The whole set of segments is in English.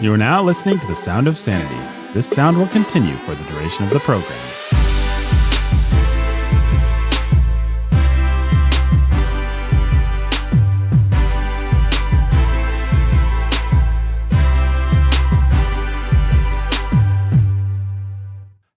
You are now listening to the sound of sanity. This sound will continue for the duration of the program.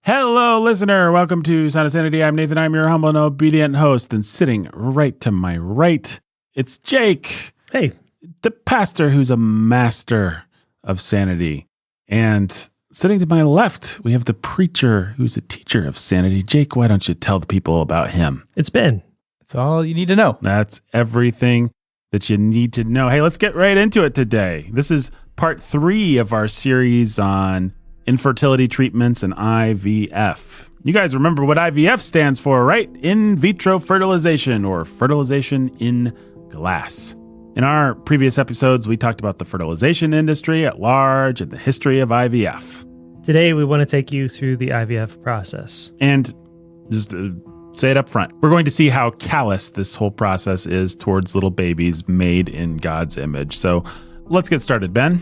Hello, listener. Welcome to Sound of Sanity. I'm Nathan. I'm your humble and obedient host. And sitting right to my right, it's Jake. Hey. The pastor who's a master of sanity. And sitting to my left, we have the preacher who's a teacher of sanity. Jake, why don't you tell the people about him? It's Ben. That's all you need to know. That's everything that you need to know. Hey, let's get right into it today. This is part 3 of our series on infertility treatments and IVF. You guys remember what IVF stands for, right? In vitro fertilization, or fertilization in glass. In our previous episodes, we talked about the fertilization industry at large and the history of IVF. Today, we want to take you through the IVF process. And just say it up front, we're going to see how callous this whole process is towards little babies made in God's image. So let's get started, Ben.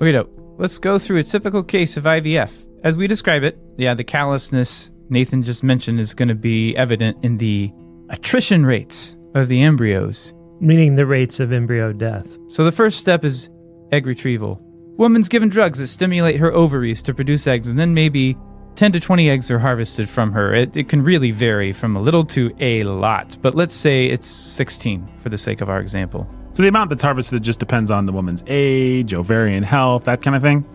Okay, let's go through a typical case of IVF. As we describe it, the callousness Nathan just mentioned is going to be evident in the attrition rates of the embryos. Meaning the rates of embryo death. So the first step is egg retrieval. Woman's given drugs that stimulate her ovaries to produce eggs, and then maybe 10 to 20 eggs are harvested from her. It can really vary from a little to a lot, but let's say it's 16 for the sake of our example. So the amount that's harvested just depends on the woman's age, ovarian health, that kind of thing?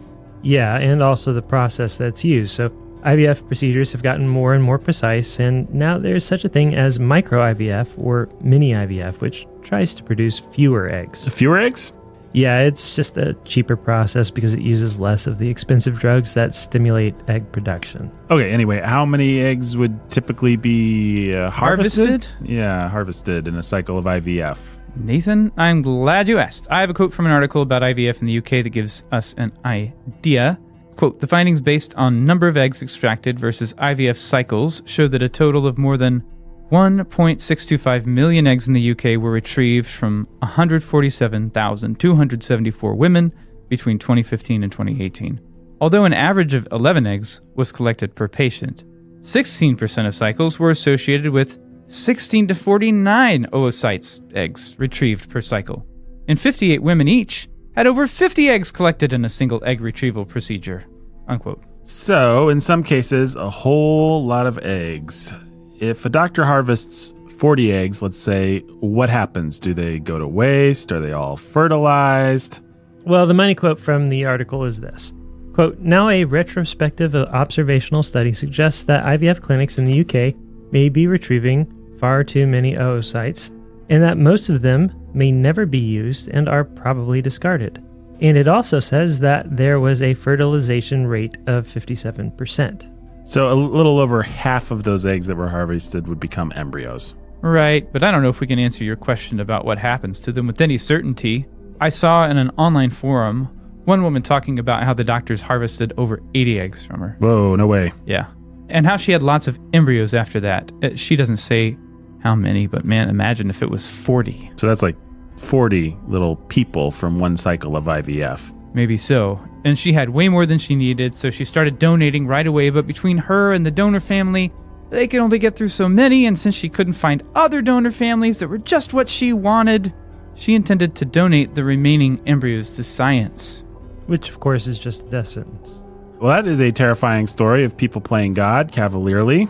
Yeah, and also the process that's used. So IVF procedures have gotten more and more precise, and now there's such a thing as micro-IVF or mini-IVF, which tries to produce fewer eggs. Fewer eggs? Yeah, it's just a cheaper process because it uses less of the expensive drugs that stimulate egg production. Okay, anyway, how many eggs would typically be harvested? Yeah, harvested in a cycle of IVF. Nathan, I'm glad you asked. I have a quote from an article about IVF in the UK that gives us an idea. Quote, the findings based on number of eggs extracted versus IVF cycles show that a total of more than 1.625 million eggs in the UK were retrieved from 147,274 women between 2015 and 2018. Although an average of 11 eggs was collected per patient, 16% of cycles were associated with 16 to 49 oocytes eggs retrieved per cycle, and 58 women each had over 50 eggs collected in a single egg retrieval procedure, unquote. So, in some cases, a whole lot of eggs. If a doctor harvests 40 eggs, let's say, what happens? Do they go to waste? Are they all fertilized? Well, the money quote from the article is this. Quote, now a retrospective observational study suggests that IVF clinics in the UK may be retrieving far too many oocytes, and that most of them may never be used and are probably discarded. And it also says that there was a fertilization rate of 57%. So a little over half of those eggs that were harvested would become embryos. Right, but I don't know if we can answer your question about what happens to them with any certainty. I saw in an online forum one woman talking about how the doctors harvested over 80 eggs from her. Whoa, no way. Yeah, and how she had lots of embryos after that. She doesn't say how many, but man, imagine if it was 40. So that's like 40 little people from one cycle of IVF. Maybe so. And she had way more than she needed, so she started donating right away, but between her and the donor family, they could only get through so many, and since she couldn't find other donor families that were just what she wanted, she intended to donate the remaining embryos to science. Which, of course, is just a death sentence. Well, that is a terrifying story of people playing God cavalierly.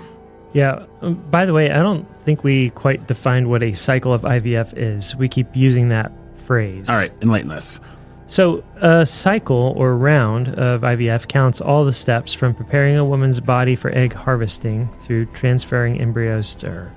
Yeah, by the way, I don't think we quite defined what a cycle of IVF is. We keep using that phrase. All right, enlighten us. So a cycle or round of IVF counts all the steps from preparing a woman's body for egg harvesting through transferring embryos to her.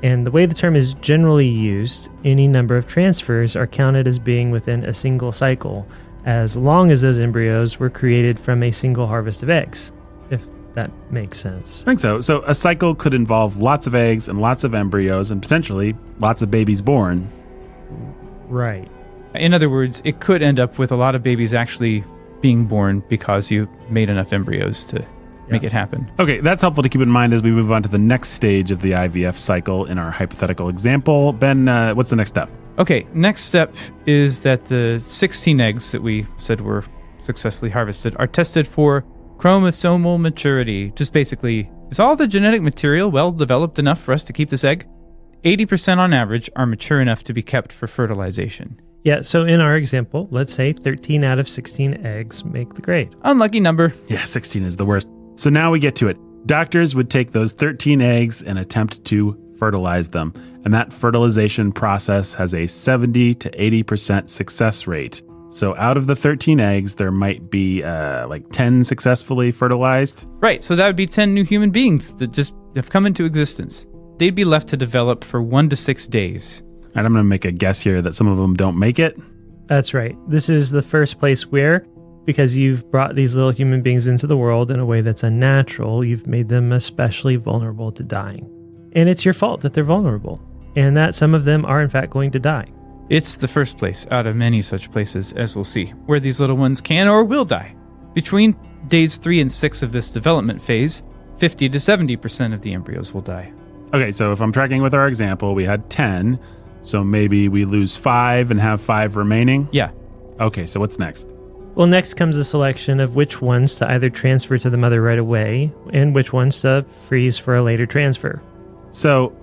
And the way the term is generally used, any number of transfers are counted as being within a single cycle, as long as those embryos were created from a single harvest of eggs, if that makes sense. I think so. So a cycle could involve lots of eggs and lots of embryos and potentially lots of babies born. Right. In other words, it could end up with a lot of babies actually being born because you made enough embryos to make it happen. Okay, that's helpful to keep in mind as we move on to the next stage of the IVF cycle in our hypothetical example. Ben, what's the next step? Okay, next step is that the 16 eggs that we said were successfully harvested are tested for chromosomal maturity. Just basically, is all the genetic material well developed enough for us to keep this egg? 80% on average are mature enough to be kept for fertilization. Yeah, so in our example, let's say 13 out of 16 eggs make the grade. Unlucky number. Yeah, 16 is the worst. So now we get to it. Doctors would take those 13 eggs and attempt to fertilize them. And that fertilization process has a 70 to 80% success rate. So out of the 13 eggs, there might be like 10 successfully fertilized. Right, so that would be 10 new human beings that just have come into existence. They'd be left to develop for 1 to 6 days. And I'm going to make a guess here that some of them don't make it. That's right. This is the first place where, because you've brought these little human beings into the world in a way that's unnatural, you've made them especially vulnerable to dying. And it's your fault that they're vulnerable, and that some of them are in fact going to die. It's the first place out of many such places, as we'll see, where these little ones can or will die. Between days 3 and 6 of this development phase, 50 to 70% of the embryos will die. Okay, so if I'm tracking with our example, we had 10, so maybe we lose 5 and have 5 remaining? Yeah. Okay, so what's next? Well, next comes a selection of which ones to either transfer to the mother right away and which ones to freeze for a later transfer. So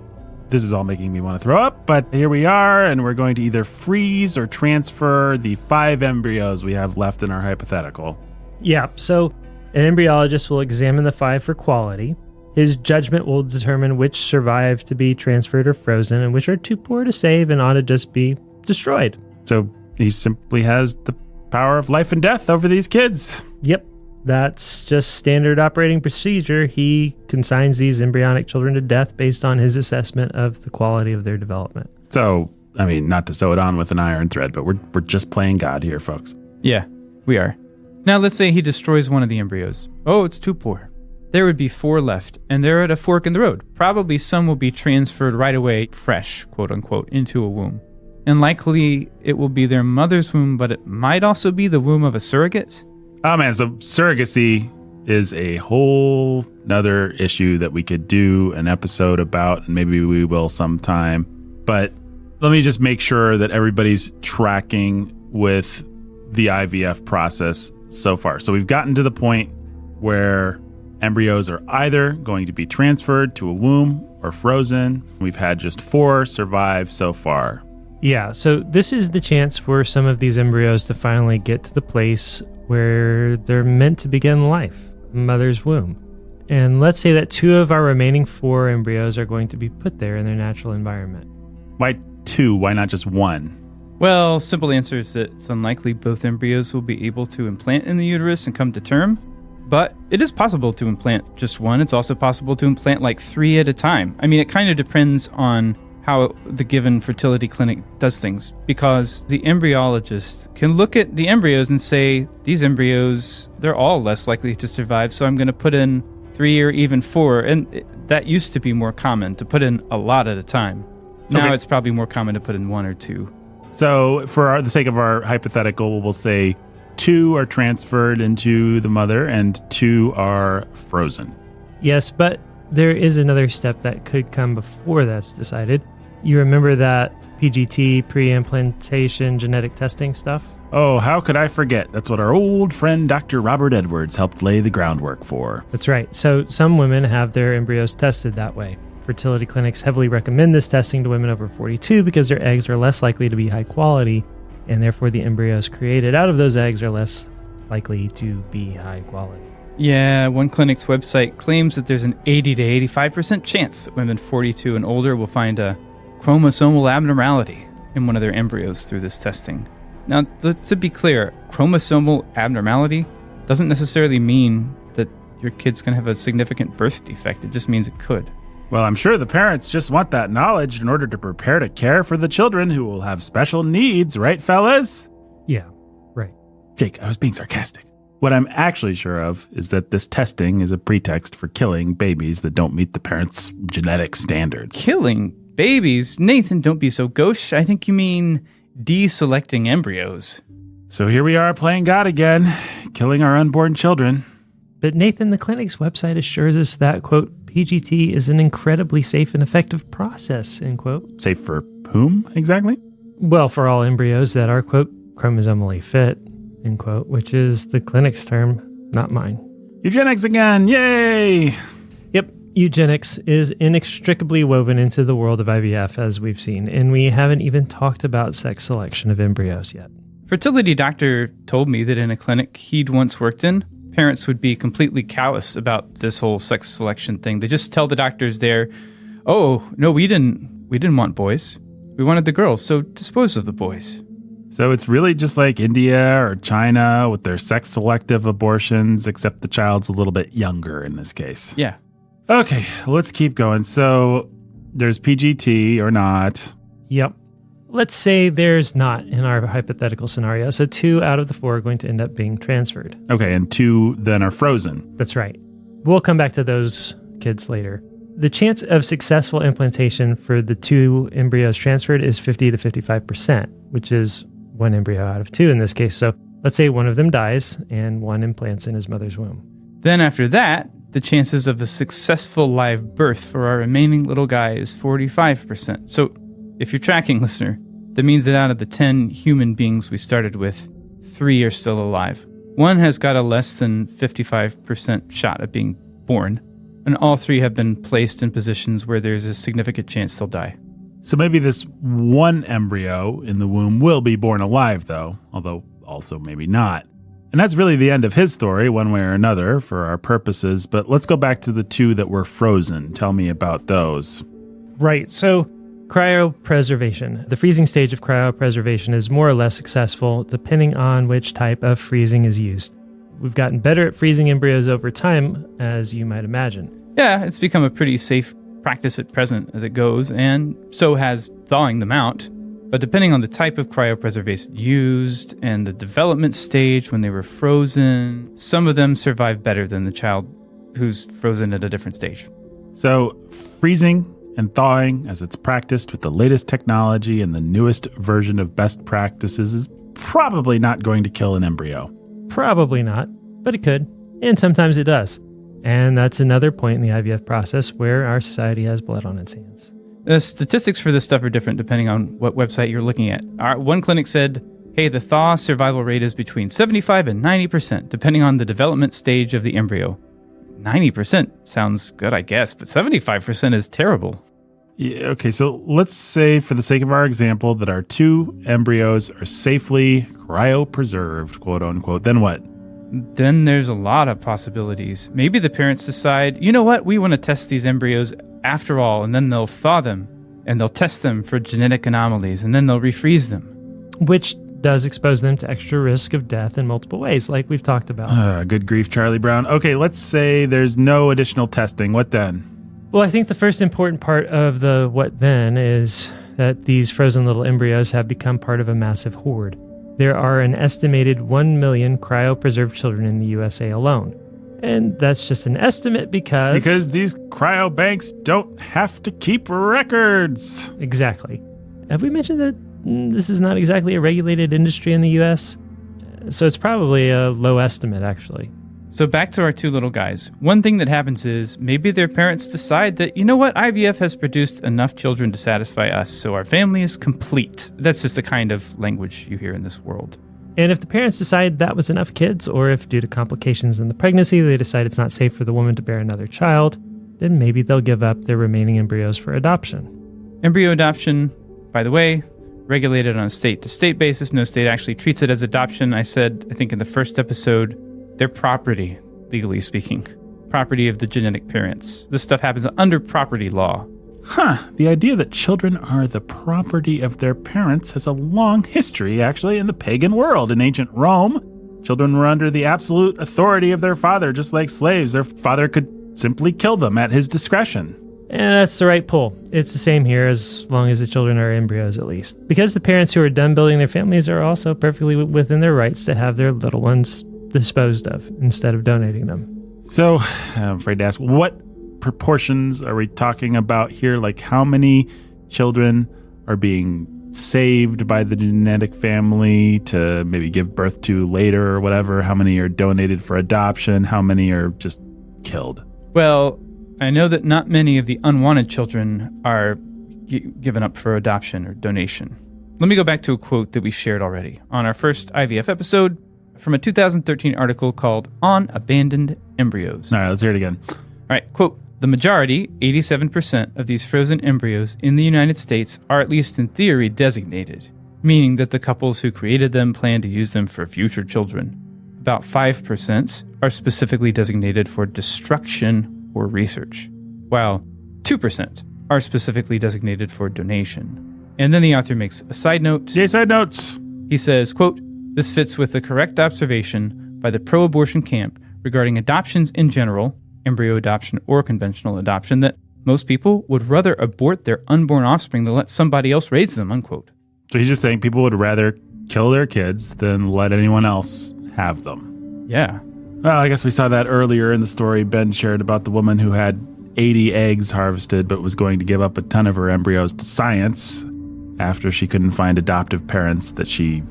this is all making me want to throw up, but here we are, and we're going to either freeze or transfer the 5 embryos we have left in our hypothetical. Yeah, so an embryologist will examine the 5 for quality. His judgment will determine which survive to be transferred or frozen and which are too poor to save and ought to just be destroyed. So he simply has the power of life and death over these kids. Yep, that's just standard operating procedure. He consigns these embryonic children to death based on his assessment of the quality of their development. So, I mean, not to sew it on with an iron thread, but we're just playing God here, folks. Yeah, we are. Now let's say he destroys one of the embryos. Oh, it's too poor. There would be 4 left, and they're at a fork in the road. Probably some will be transferred right away, fresh, quote unquote, into a womb. And likely it will be their mother's womb, but it might also be the womb of a surrogate. Oh man, so surrogacy is a whole nother issue that we could do an episode about, and maybe we will sometime. But let me just make sure that everybody's tracking with the IVF process so far. So we've gotten to the point where embryos are either going to be transferred to a womb or frozen. We've had just 4 survive so far. Yeah, so this is the chance for some of these embryos to finally get to the place where they're meant to begin life, mother's womb. And let's say that 2 of our remaining 4 embryos are going to be put there in their natural environment. Why 2? Why not just 1? Well, simple answer is that it's unlikely both embryos will be able to implant in the uterus and come to term. But it is possible to implant just 1. It's also possible to implant like 3 at a time. I mean, it kind of depends on how the given fertility clinic does things, because the embryologist can look at the embryos and say, these embryos, they're all less likely to survive, so I'm going to put in 3 or even 4. And that used to be more common, to put in a lot at a time. Now It's probably more common to put in 1 or 2. So for the sake of our hypothetical, we'll say 2 are transferred into the mother and 2 are frozen. Yes, but there is another step that could come before that's decided. You remember that PGT, pre-implantation genetic testing stuff? Oh, how could I forget? That's what our old friend Dr. Robert Edwards helped lay the groundwork for. That's right. So some women have their embryos tested that way. Fertility clinics heavily recommend this testing to women over 42 because their eggs are less likely to be high quality, and therefore the embryos created out of those eggs are less likely to be high quality. Yeah, one clinic's website claims that there's an 80 to 85% chance that women 42 and older will find a chromosomal abnormality in one of their embryos through this testing. Now, to be clear, chromosomal abnormality doesn't necessarily mean that your kid's going to have a significant birth defect. It just means it could. Well, I'm sure the parents just want that knowledge in order to prepare to care for the children who will have special needs, right, fellas? Yeah, right. Jake, I was being sarcastic. What I'm actually sure of is that this testing is a pretext for killing babies that don't meet the parents' genetic standards. Killing babies? Nathan, don't be so gauche. I think you mean deselecting embryos. So here we are playing God again, killing our unborn children. But Nathan, the clinic's website assures us that, quote, PGT is an incredibly safe and effective process, end quote. Safe for whom exactly? Well, for all embryos that are, quote, chromosomally fit. end quote, which is the clinic's term, not mine. Eugenics again. Yay! Yep, eugenics is inextricably woven into the world of IVF, as we've seen, and we haven't even talked about sex selection of embryos yet. Fertility doctor told me that in a clinic he'd once worked in, parents would be completely callous about this whole sex selection thing. They just tell the doctors there, "Oh, no, we didn't want boys. We wanted the girls, so dispose of the boys." So it's really just like India or China with their sex-selective abortions, except the child's a little bit younger in this case. Yeah. Okay, let's keep going. So there's PGT or not. Yep. Let's say there's not in our hypothetical scenario. So 2 out of the 4 are going to end up being transferred. Okay, and 2 then are frozen. That's right. We'll come back to those kids later. The chance of successful implantation for the 2 embryos transferred is 50 to 55%, which is 1 embryo out of 2 in this case. So let's say one of them dies and 1 implants in his mother's womb. Then after that, the chances of a successful live birth for our remaining little guy is 45%. So if you're tracking, listener, that means that out of the 10 human beings we started with, 3 are still alive. 1 has got a less than 55% shot of being born, and all 3 have been placed in positions where there's a significant chance they'll die. So maybe this 1 embryo in the womb will be born alive, though, although also maybe not. And that's really the end of his story, one way or another, for our purposes. But let's go back to the 2 that were frozen. Tell me about those. Right. So cryopreservation. The freezing stage of cryopreservation is more or less successful depending on which type of freezing is used. We've gotten better at freezing embryos over time, as you might imagine. Yeah, it's become a pretty safe practice at present as it goes, and so has thawing them out. But depending on the type of cryopreservation used and the development stage when they were frozen, some of them survive better than the child who's frozen at a different stage. So freezing and thawing, as it's practiced with the latest technology and the newest version of best practices, is probably not going to kill an embryo. Probably not, but it could, and sometimes it does. And that's another point in the IVF process where our society has blood on its hands. The statistics for this stuff are different depending on what website you're looking at. One clinic said, hey, the thaw survival rate is between 75 and 90%, depending on the development stage of the embryo. 90% sounds good, I guess, but 75% is terrible. Yeah, okay, so let's say, for the sake of our example, that our 2 embryos are safely cryopreserved, quote unquote. Then what? Then there's a lot of possibilities. Maybe the parents decide, you know what, we want to test these embryos after all, and then they'll thaw them, and they'll test them for genetic anomalies, and then they'll refreeze them. Which does expose them to extra risk of death in multiple ways, like we've talked about. Good grief, Charlie Brown. Okay, let's say there's no additional testing. What then? Well, I think the first important part of the what then is that these frozen little embryos have become part of a massive horde. There are an estimated 1 million cryopreserved children in the USA alone. And that's just an estimate because these cryobanks don't have to keep records. Exactly. Have we mentioned that this is not exactly a regulated industry in the US? So it's probably a low estimate, actually. So back to our 2 little guys. One thing that happens is maybe their parents decide that, you know what, IVF has produced enough children to satisfy us, so our family is complete. That's just the kind of language you hear in this world. And if the parents decide that was enough kids, or if due to complications in the pregnancy, they decide it's not safe for the woman to bear another child, then maybe they'll give up their remaining embryos for adoption. Embryo adoption, by the way, regulated on a state-to-state basis. No state actually treats it as adoption. I said, I think in the first episode, they're property, legally speaking. Property of the genetic parents. This stuff happens under property law. The idea that children are the property of their parents has a long history, actually, in the pagan world. In ancient Rome, children were under the absolute authority of their father, just like slaves. Their father could simply kill them at his discretion. And that's the right pull. It's the same here as long as the children are embryos, at least. Because the parents who are done building their families are also perfectly within their rights to have their little ones disposed of instead of donating them. So, I'm afraid to ask, what proportions are we talking about here? Like, how many children are being saved by the genetic family to maybe give birth to later or whatever? How many are donated for adoption? How many are just killed? Well, I know that not many of the unwanted children are given up for adoption or donation. Let me go back to a quote that we shared already. On our first IVF episode, from a 2013 article called On Abandoned Embryos. All right, let's hear it again. All right, quote, the majority, 87% of these frozen embryos in the United States are at least in theory designated, meaning that the couples who created them plan to use them for future children. About 5% are specifically designated for destruction or research, while 2% are specifically designated for donation. And then the author makes a side note. Yay, side notes. He says, quote, this fits with the correct observation by the pro-abortion camp regarding adoptions in general, embryo adoption or conventional adoption, that most people would rather abort their unborn offspring than let somebody else raise them, unquote. So he's just saying people would rather kill their kids than let anyone else have them. Yeah. Well, I guess we saw that earlier in the story Ben shared about the woman who had 80 eggs harvested but was going to give up a ton of her embryos to science after she couldn't find adoptive parents that she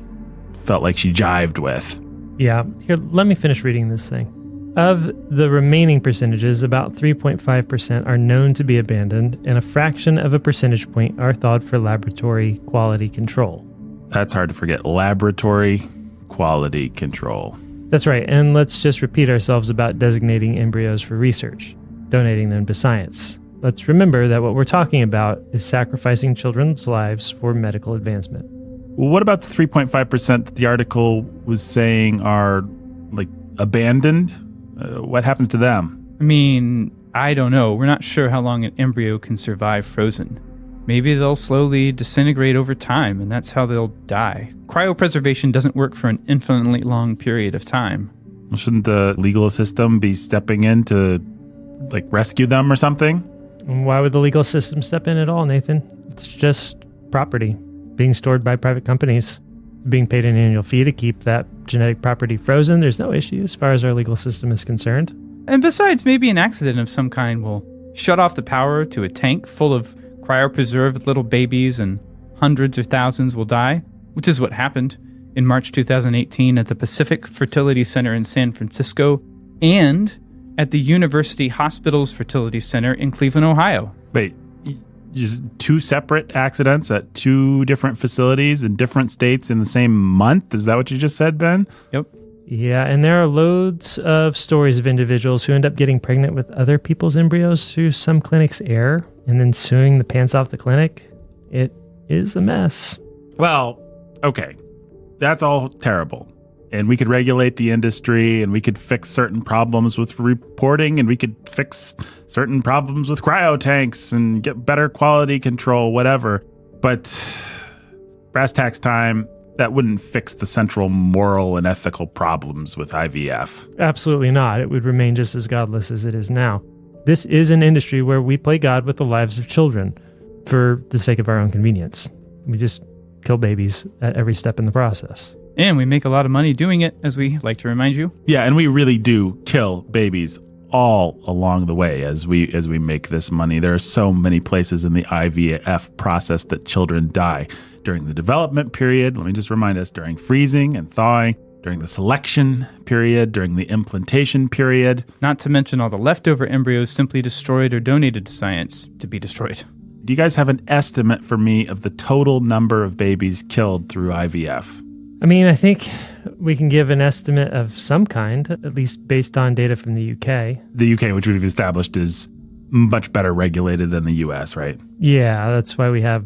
felt like she jived with. Yeah. Here, let me finish reading this thing. Of the remaining percentages, about 3.5% are known to be abandoned, and a fraction of a percentage point are thawed for laboratory quality control. That's hard to forget. Laboratory quality control. That's right, and let's just repeat ourselves about designating embryos for research, donating them to science. Let's remember that what we're talking about is sacrificing children's lives for medical advancement. Well, what about the 3.5% that the article was saying are, like, abandoned? What happens to them? I mean, I don't know. We're not sure how long an embryo can survive frozen. Maybe they'll slowly disintegrate over time, and that's how they'll die. Cryopreservation doesn't work for an infinitely long period of time. Well, shouldn't the legal system be stepping in to, like, rescue them or something? And why would the legal system step in at all, Nathan? It's just property being stored by private companies, being paid an annual fee to keep that genetic property frozen. There's no issue as far as our legal system is concerned. And besides, maybe an accident of some kind will shut off the power to a tank full of cryopreserved little babies and hundreds or thousands will die, which is what happened in March 2018 at the Pacific Fertility Center in San Francisco and at the University Hospital's Fertility Center in Cleveland, Ohio. Wait, just two separate accidents at two different facilities in different states in the same month? Is that what you just said, Ben? Yep. Yeah, and there are loads of stories of individuals who end up getting pregnant with other people's embryos through some clinic's error and then suing the pants off the clinic. It is a mess. Well, okay. That's all terrible. And we could regulate the industry, and we could fix certain problems with reporting, and we could fix certain problems with cryo tanks and get better quality control, whatever. But brass tacks time, that wouldn't fix the central moral and ethical problems with IVF. Absolutely not. It would remain just as godless as it is now. This is an industry where we play God with the lives of children for the sake of our own convenience. We just kill babies at every step in the process. And we make a lot of money doing it, as we like to remind you. Yeah, and we really do kill babies all along the way as we make this money. There are so many places in the IVF process that children die. During the development period, let me just remind us, during freezing and thawing, during the selection period, during the implantation period. Not to mention all the leftover embryos simply destroyed or donated to science to be destroyed. Do you guys have an estimate for me of the total number of babies killed through IVF? I mean, I think we can give an estimate of some kind, at least based on data from the UK. The UK, which we've established, is much better regulated than the US, right? Yeah, that's why we have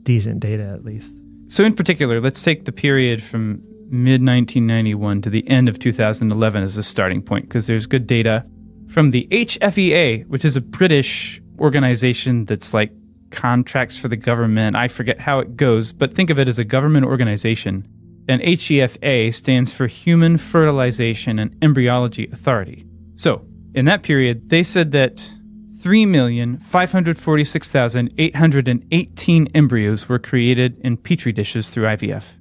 decent data, at least. So in particular, let's take the period from mid-1991 to the end of 2011 as a starting point, because there's good data from the HFEA, which is a British organization that's like contracts for the government. I forget how it goes, but think of it as a government organization. And HEFA stands for Human Fertilization and Embryology Authority. So, in that period, they said that 3,546,818 embryos were created in petri dishes through IVF.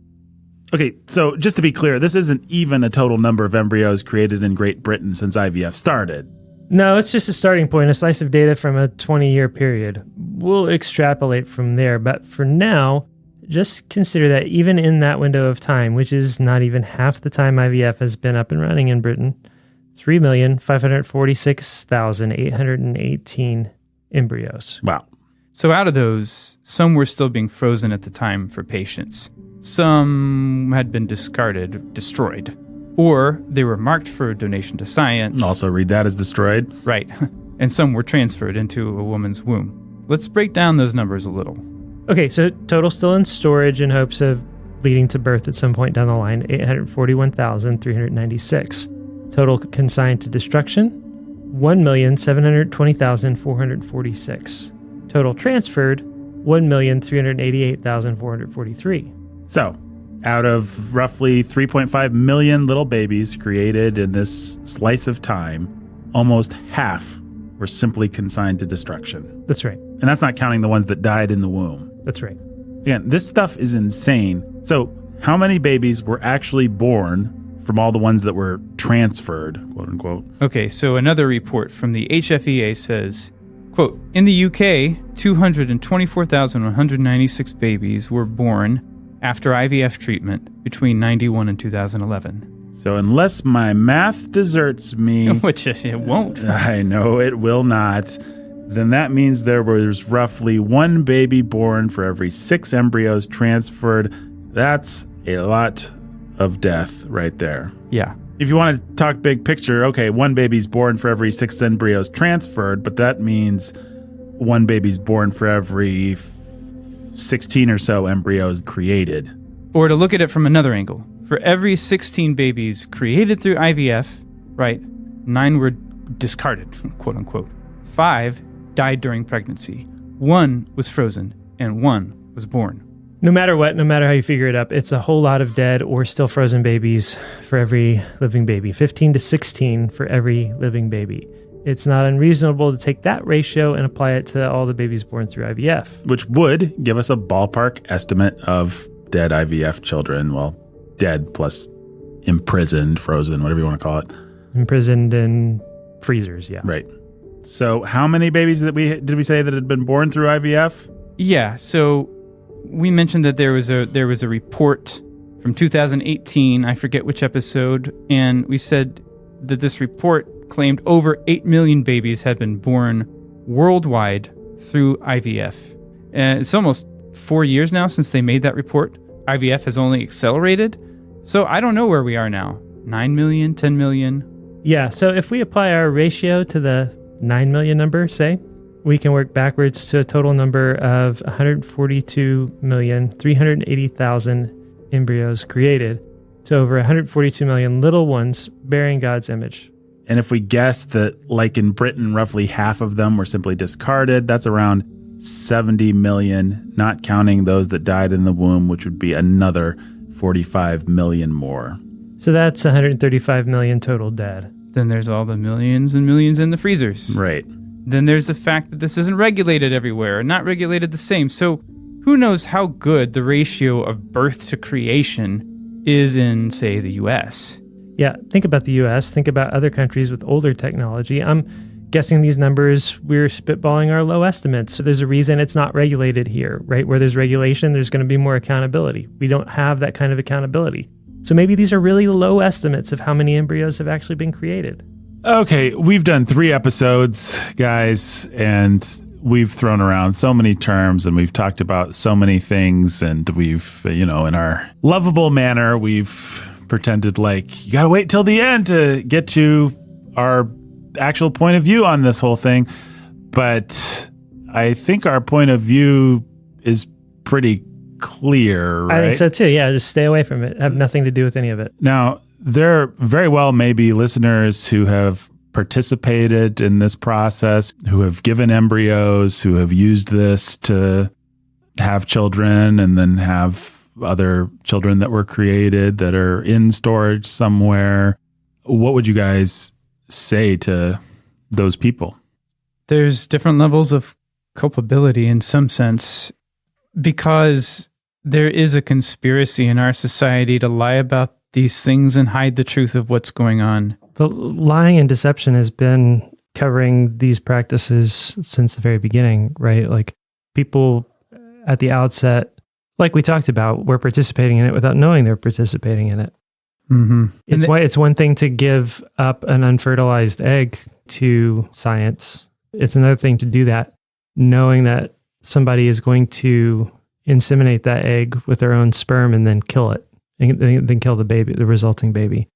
Okay, so just to be clear, this isn't even a total number of embryos created in Great Britain since IVF started. No, it's just a starting point, a slice of data from a 20-year period. We'll extrapolate from there, but for now, just consider that even in that window of time, which is not even half the time IVF has been up and running in Britain, 3,546,818 embryos. Wow. So out of those, some were still being frozen at the time for patients. Some had been destroyed. or they were marked for donation to science. Also read that as destroyed. Right. And some were transferred into a woman's womb. Let's break down those numbers a little. Okay, so total still in storage in hopes of leading to birth at some point down the line, 841,396. Total consigned to destruction, 1,720,446. Total transferred, 1,388,443. So, out of roughly 3.5 million little babies created in this slice of time, almost half were simply consigned to destruction. That's right. And that's not counting the ones that died in the womb. That's right. Again, this stuff is insane. So, how many babies were actually born from all the ones that were transferred, quote unquote? Okay, so another report from the HFEA says, quote, in the UK, 224,196 babies were born after IVF treatment between 91 and 2011. So unless my math deserts me, Which it won't. I know it will not, then that means there was roughly one baby born for every 6 embryos transferred. That's a lot of death right there. Yeah. If you want to talk big picture, okay, one baby's born for every 6 embryos transferred, but that means one baby's born for every 16 or so embryos created. Or to look at it from another angle, for every 16 babies created through IVF, right, 9 were discarded, quote unquote. 5 died during pregnancy. 1 was frozen, and 1 was born. No matter what, no matter how you figure it up, it's a whole lot of dead or still frozen babies for every living baby. 15 to 16 for every living baby. It's not unreasonable to take that ratio and apply it to all the babies born through IVF. Which would give us a ballpark estimate of dead IVF children. Well, dead plus imprisoned, frozen, whatever you want to call it. Imprisoned in freezers, yeah. Right. So how many babies did we say that had been born through IVF? Yeah, so we mentioned that there was a report from 2018, I forget which episode, and we said that this report claimed over 8 million babies had been born worldwide through IVF. And it's almost 4 years now since they made that report. IVF has only accelerated. So I don't know where we are now. 9 million, 10 million? Yeah, so if we apply our ratio to the 9 million number, say, we can work backwards to a total number of 142,380,000 embryos created to over 142 million little ones bearing God's image. And if we guess that, like in Britain, roughly half of them were simply discarded, that's around 70 million, not counting those that died in the womb, which would be another 45 million more. So that's 135 million total dead. Then there's all the millions and millions in the freezers. Right. Then there's the fact that this isn't regulated everywhere, not regulated the same. So who knows how good the ratio of birth to creation is in, say, the U.S.? Yeah, think about the U.S., think about other countries with older technology. I'm guessing these numbers, we're spitballing our low estimates. So there's a reason it's not regulated here, right? Where there's regulation, there's going to be more accountability. We don't have that kind of accountability. So maybe these are really low estimates of how many embryos have actually been created. Okay, we've done 3 episodes, guys, and we've thrown around so many terms and we've talked about so many things, and we've, in our lovable manner, we've pretended like you gotta wait till the end to get to our actual point of view on this whole thing. But I think our point of view is pretty clear, right? I think so too. Yeah, just stay away from it. Have nothing to do with any of it. Now, there very well may be listeners who have participated in this process, who have given embryos, who have used this to have children and then have other children that were created that are in storage somewhere. What would you guys say to those people? There's different levels of culpability in some sense, because there is a conspiracy in our society to lie about these things and hide the truth of what's going on. The lying and deception has been covering these practices since the very beginning, right? Like people at the outset, like we talked about, were participating in it without knowing they're participating in it. Mm-hmm. It's one thing to give up an unfertilized egg to science. It's another thing to do that knowing that somebody is going to inseminate that egg with their own sperm and then kill it, and then kill the baby, the resulting baby.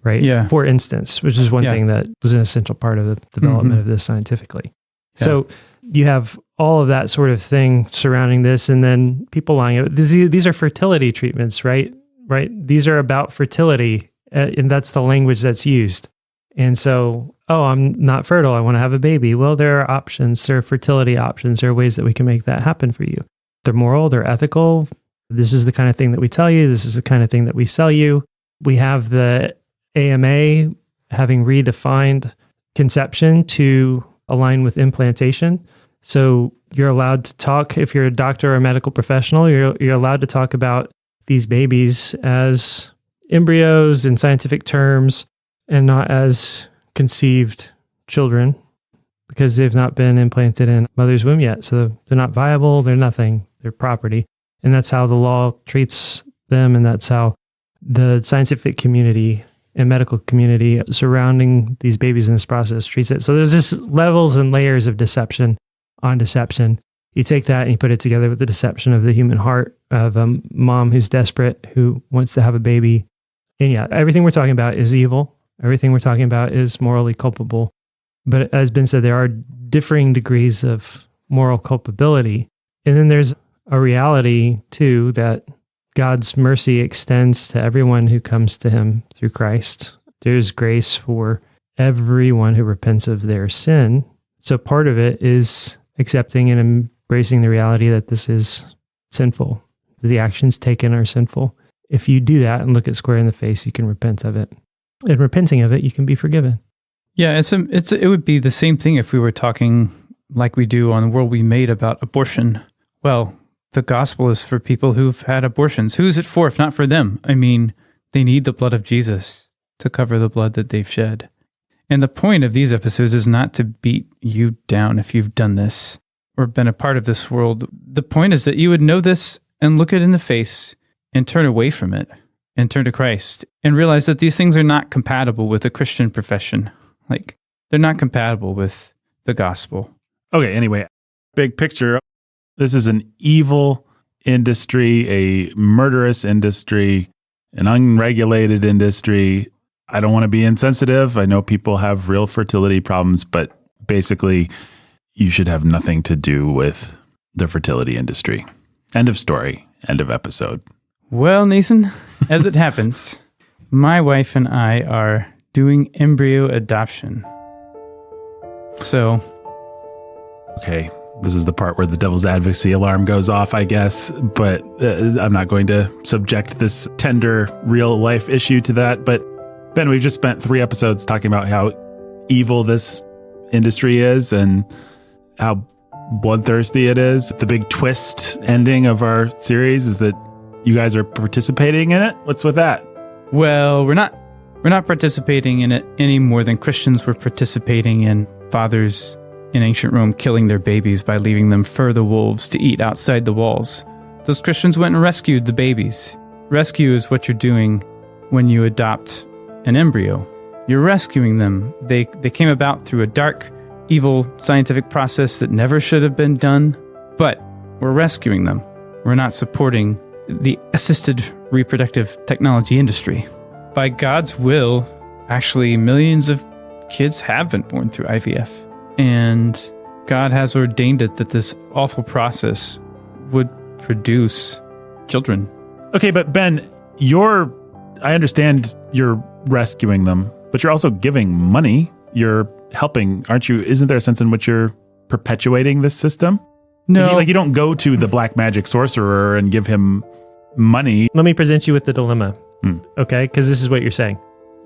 right? Yeah. For instance, which is one thing that was an essential part of the development of this scientifically. Yeah. So you have all of that sort of thing surrounding this, and then people lying about these are fertility treatments, right? These are about fertility, and that's the language that's used. And so, I'm not fertile, I want to have a baby. Well, there are options, there are fertility options, there are ways that we can make that happen for you. They're moral, they're ethical. This is the kind of thing that we tell you, this is the kind of thing that we sell you. We have the AMA having redefined conception to align with implantation. So you're allowed to talk, if you're a doctor or a medical professional, you're allowed to talk about these babies as embryos in scientific terms and not as conceived children because they've not been implanted in mother's womb yet. So they're not viable, they're nothing, they're property. And that's how the law treats them, and that's how the scientific community and medical community surrounding these babies in this process treats it. So there's just levels and layers of deception on deception. You take that and you put it together with the deception of the human heart of a mom who's desperate, who wants to have a baby. And yeah, everything we're talking about is evil. Everything we're talking about is morally culpable. But as Ben said, there are differing degrees of moral culpability. And then there's a reality too that God's mercy extends to everyone who comes to him through Christ. There's grace for everyone who repents of their sin. So part of it is accepting and embracing the reality that this is sinful, that the actions taken are sinful. If you do that and look it square in the face, you can repent of it. And repenting of it, you can be forgiven. Yeah, it would be the same thing if we were talking like we do on World We Made about abortion. Well, the gospel is for people who've had abortions. Who's it for if not for them? I mean, they need the blood of Jesus to cover the blood that they've shed. And the point of these episodes is not to beat you down if you've done this or been a part of this world. The point is that you would know this and look it in the face and turn away from it and turn to Christ and realize that these things are not compatible with a Christian profession. Like, they're not compatible with the gospel. Okay, anyway, big picture. This is an evil industry, a murderous industry, an unregulated industry. I don't want to be insensitive. I know people have real fertility problems, but basically, you should have nothing to do with the fertility industry. End of story. End of episode. Well, Nathan, as it happens, my wife and I are doing embryo adoption. So, okay, this is the part where the devil's advocacy alarm goes off, I guess, but I'm not going to subject this tender real life issue to that. But Ben, we've just spent 3 episodes talking about how evil this industry is and how bloodthirsty it is. The big twist ending of our series is that you guys are participating in it. What's with that? Well, we're not participating in it any more than Christians were participating in fathers in ancient Rome killing their babies by leaving them for the wolves to eat outside the walls. Those Christians went and rescued the babies. Rescue is what you're doing when you adopt an embryo. You're rescuing them. They came about through a dark, evil scientific process that never should have been done, but we're rescuing them. We're not supporting the assisted reproductive technology industry. By God's will, actually, millions of kids have been born through IVF. And God has ordained it that this awful process would produce children. Okay, but Ben, I understand you're rescuing them, but you're also giving money. You're helping, aren't you? Isn't there a sense in which you're perpetuating this system? No. Like you don't go to the black magic sorcerer and give him money. Let me present you with the dilemma, okay? Because this is what you're saying.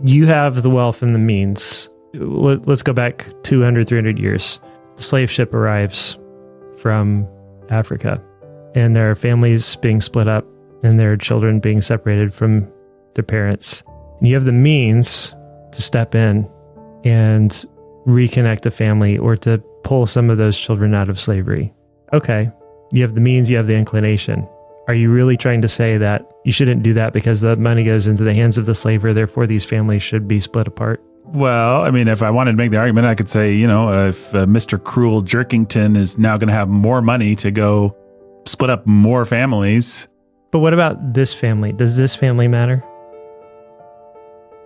You have the wealth and the means. Let's go back 200, 300 years. The slave ship arrives from Africa, and there are families being split up, and there are children being separated from their parents. And you have the means to step in and reconnect the family or to pull some of those children out of slavery. Okay, you have the means, you have the inclination. Are you really trying to say that you shouldn't do that because the money goes into the hands of the slaver, therefore these families should be split apart? Well, I mean, if I wanted to make the argument, I could say, if Mr. Cruel Jerkington is now going to have more money to go split up more families. But what about this family? Does this family matter?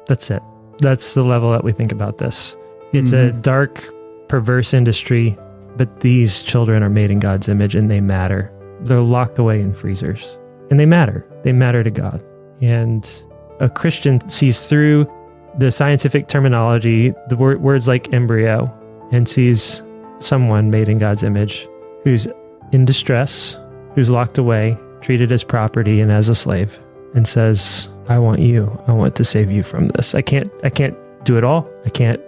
That's it. That's the level that we think about this. It's a dark, perverse industry, but these children are made in God's image and they matter. They're locked away in freezers and they matter. They matter to God. And a Christian sees through the scientific terminology, the words like embryo, and sees someone made in God's image who's in distress, who's locked away, treated as property and as a slave, and says, I want you. I want to save you from this. I can't do it all. I can't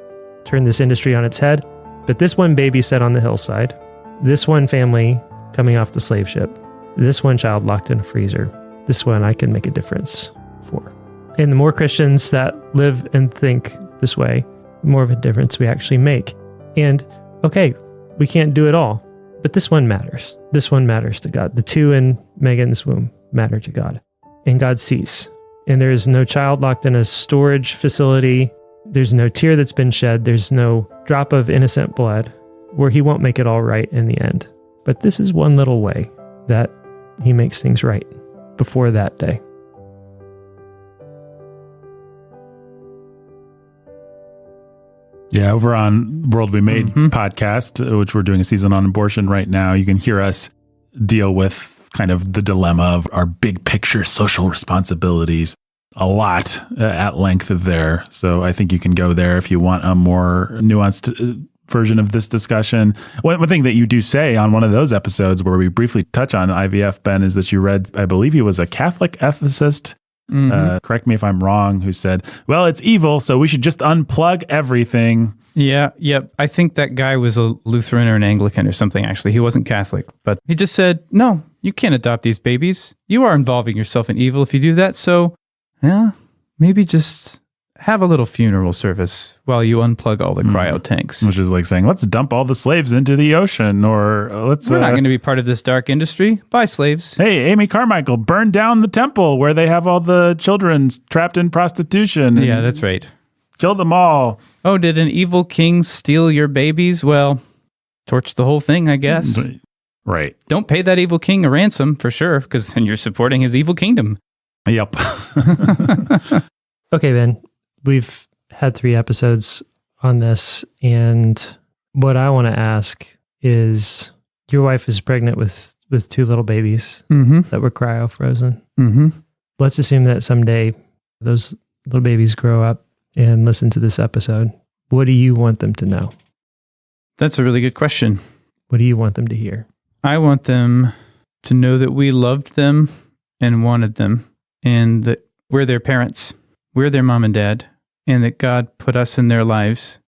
turn this industry on its head. But this one baby set on the hillside, this one family coming off the slave ship, this one child locked in a freezer, this one I can make a difference for. And the more Christians that live and think this way, the more of a difference we actually make. And okay, we can't do it all, but this one matters. This one matters to God. The two in Megan's womb matter to God. And God sees. And there is no child locked in a storage facility. There's no tear that's been shed. There's no drop of innocent blood where he won't make it all right in the end. But this is one little way that he makes things right before that day. Yeah, over on World We Made podcast, which we're doing a season on abortion right now, you can hear us deal with kind of the dilemma of our big picture social responsibilities a lot at length there. So I think you can go there if you want a more nuanced version of this discussion. One thing that you do say on one of those episodes where we briefly touch on IVF, Ben, is that you read, I believe he was a Catholic ethicist, correct me if I'm wrong, who said, well, it's evil, so we should just unplug everything. Yeah, yep. I think that guy was a Lutheran or an Anglican or something, actually. He wasn't Catholic, but he just said, no, you can't adopt these babies. You are involving yourself in evil if you do that, so yeah, maybe just have a little funeral service while you unplug all the cryo tanks. Which is like saying, let's dump all the slaves into the ocean, or let's... We're not going to be part of this dark industry. Bye, slaves. Hey, Amy Carmichael, burn down the temple where they have all the children trapped in prostitution. Yeah, that's right. Kill them all. Oh, did an evil king steal your babies? Well, torch the whole thing, I guess. Right. Don't pay that evil king a ransom, for sure, because then you're supporting his evil kingdom. Yep. Okay, Ben, we've had 3 episodes on this, and what I want to ask is, your wife is pregnant with 2 little babies that were cryo-frozen. Let's assume that someday those little babies grow up and listen to this episode. What do you want them to know? That's a really good question. What do you want them to hear? I want them to know that we loved them and wanted them, and that we're their parents. We're their mom and dad, and that God put us in their lives.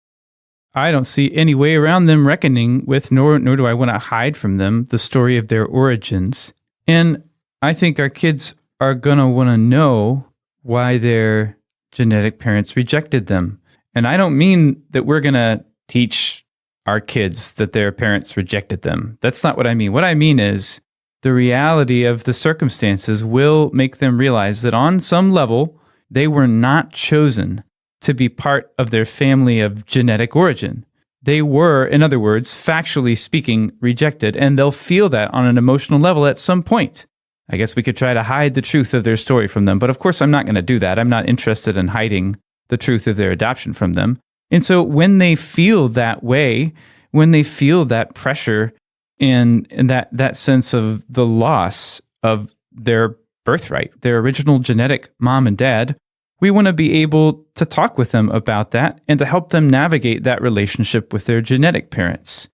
I don't see any way around them reckoning with, nor do I want to hide from them, the story of their origins. And I think our kids are going to want to know why their genetic parents rejected them. And I don't mean that we're going to teach our kids that their parents rejected them. That's not what I mean. What I mean is the reality of the circumstances will make them realize that on some level, they were not chosen to be part of their family of genetic origin. They were, in other words, factually speaking, rejected, and they'll feel that on an emotional level at some point. I guess we could try to hide the truth of their story from them, but of course I'm not going to do that. I'm not interested in hiding the truth of their adoption from them. And so when they feel that way, when they feel that pressure and that sense of the loss of their birthright, their original genetic mom and dad, we want to be able to talk with them about that and to help them navigate that relationship with their genetic parents.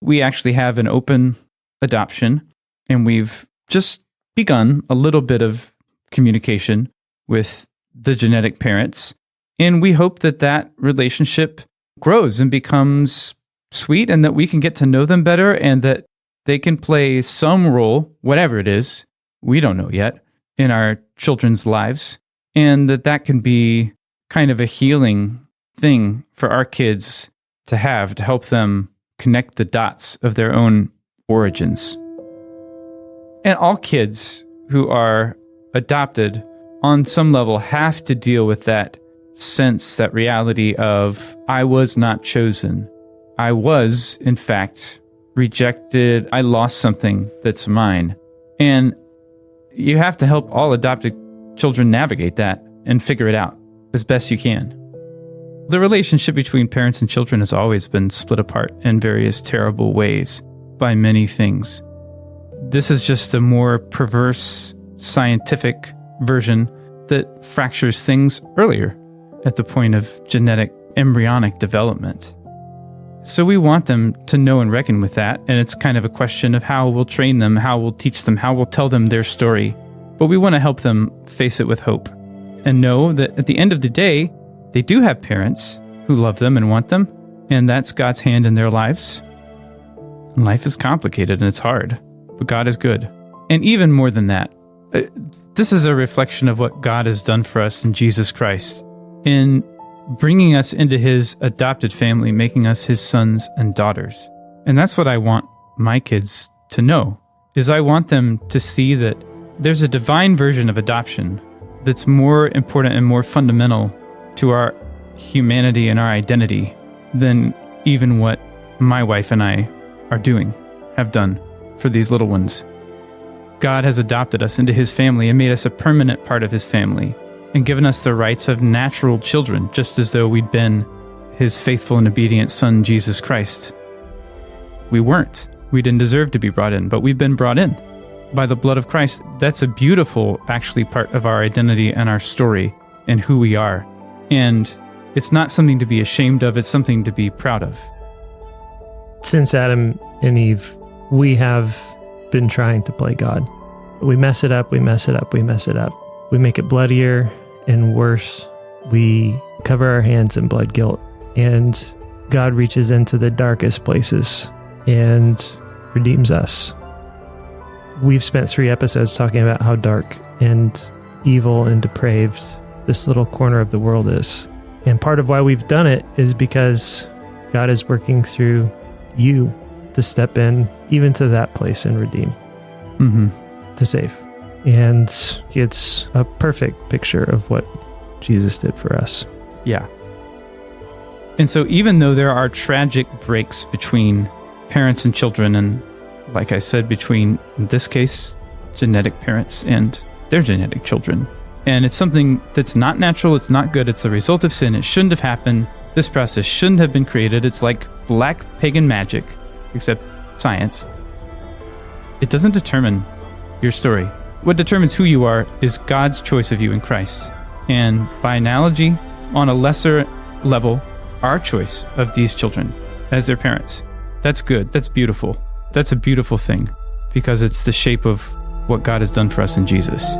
We actually have an open adoption, and we've just begun a little bit of communication with the genetic parents. And we hope that that relationship grows and becomes sweet, and that we can get to know them better, and that they can play some role, whatever it is, we don't know yet, in our children's lives. And that can be kind of a healing thing for our kids to have, to help them connect the dots of their own origins. And all kids who are adopted on some level have to deal with that sense, that reality of, I was not chosen. I was, in fact, rejected. I lost something that's mine. And you have to help all adopted children navigate that and figure it out. as best you can. The relationship between parents and children has always been split apart in various terrible ways by many things. This is just a more perverse scientific version that fractures things earlier at the point of genetic embryonic development. So we want them to know and reckon with that, and it's kind of a question of how we'll train them, how we'll teach them, how we'll tell them their story. But we want to help them face it with hope and know that at the end of the day, they do have parents who love them and want them, and that's God's hand in their lives. And life is complicated and it's hard, but God is good. And even more than that, this is a reflection of what God has done for us in Jesus Christ, in bringing us into his adopted family, making us his sons and daughters. And that's what I want my kids to know, is I want them to see that there's a divine version of adoption that's more important and more fundamental to our humanity and our identity than even what my wife and I are doing, have done for these little ones. God has adopted us into his family and made us a permanent part of his family and given us the rights of natural children, just as though we'd been his faithful and obedient son, Jesus Christ. We weren't. We didn't deserve to be brought in, but we've been brought in by the blood of Christ. That's a beautiful, actually, part of our identity and our story and who we are. And it's not something to be ashamed of. It's something to be proud of. Since Adam and Eve, we have been trying to play God. We mess it up, we mess it up, we mess it up. We make it bloodier and worse. We cover our hands in blood guilt. And God reaches into the darkest places and redeems us. We've spent 3 episodes talking about how dark and evil and depraved this little corner of the world is. And part of why we've done it is because God is working through you to step in even to that place and redeem, to save. And it's a perfect picture of what Jesus did for us. Yeah. And so even though there are tragic breaks between parents and children, and like I said, between, in this case, genetic parents and their genetic children, and it's something that's not natural, it's not good, it's a result of sin, it shouldn't have happened, this process shouldn't have been created, it's like black pagan magic, except science. It doesn't determine your story. What determines who you are is God's choice of you in Christ. And by analogy, on a lesser level, our choice of these children as their parents. That's good. That's beautiful. That's a beautiful thing because it's the shape of what God has done for us in Jesus.